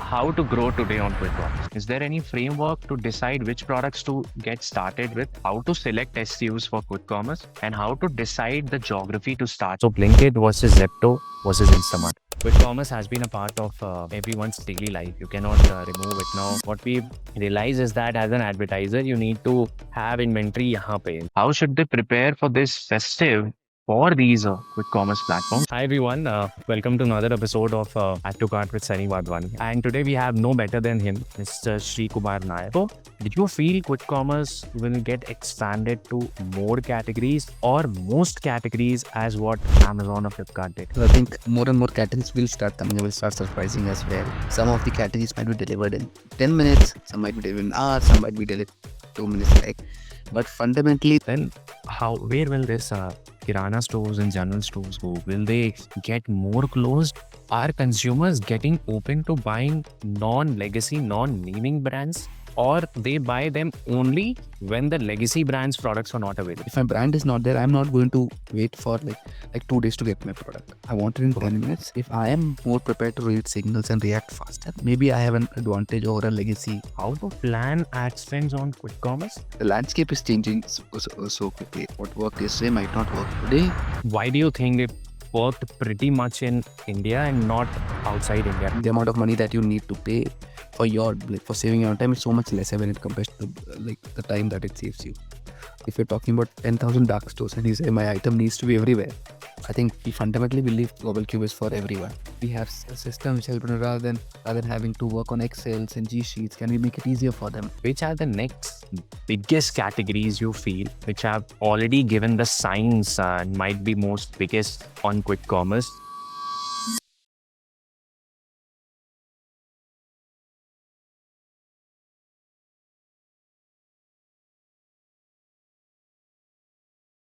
how to grow today on quick commerce? Is there any framework to decide which products to get started with, how to select SKUs for quick commerce, and how to decide the geography to start? So Blinkit versus Zepto versus Instamart. Quick commerce has been a part of everyone's daily life. You cannot remove it now. What we realize is that as an advertiser, you need to have inventory yahan pe. How should they prepare for this festive for these quick commerce platforms? Hi everyone, welcome to another episode of Add to Cart with Sunny Wadhwani. And today we have no better than him, Mr. Shrikumar Nair. So, did you feel quick commerce will get expanded to more categories or most categories as what Amazon or Flipkart did? So I think more and more categories will start coming, will start surprising as well. Some of the categories might be delivered in 10 minutes, some might be delivered in hours, some might be delivered 2 minutes like. But fundamentally, Then where will this Kirana stores and general stores go? Will they get more closed? Are consumers getting open to buying non-legacy, non-naming brands? Or they buy them only when the legacy brands products are not available? if my brand is not there, I'm not going to wait for like 2 days to get my product. I want it in 10 minutes. If I am more prepared to read signals and react faster, maybe I have an advantage over a legacy. How to plan ad spends on quick commerce? The landscape is changing so quickly. What worked yesterday might not work today. Why do you think it worked pretty much in India and not outside India? The amount of money that you need to pay for saving your time is so much lesser when it compares to the time that it saves you. If you're talking about 10,000 dark stores and you say my item needs to be everywhere, I think we fundamentally believe Gobblecube is for everyone. We have a system which help rather than having to work on Excels and G Sheets. Can we make it easier for them? Which are the next biggest categories you feel which have already given the signs and might be most biggest on quick commerce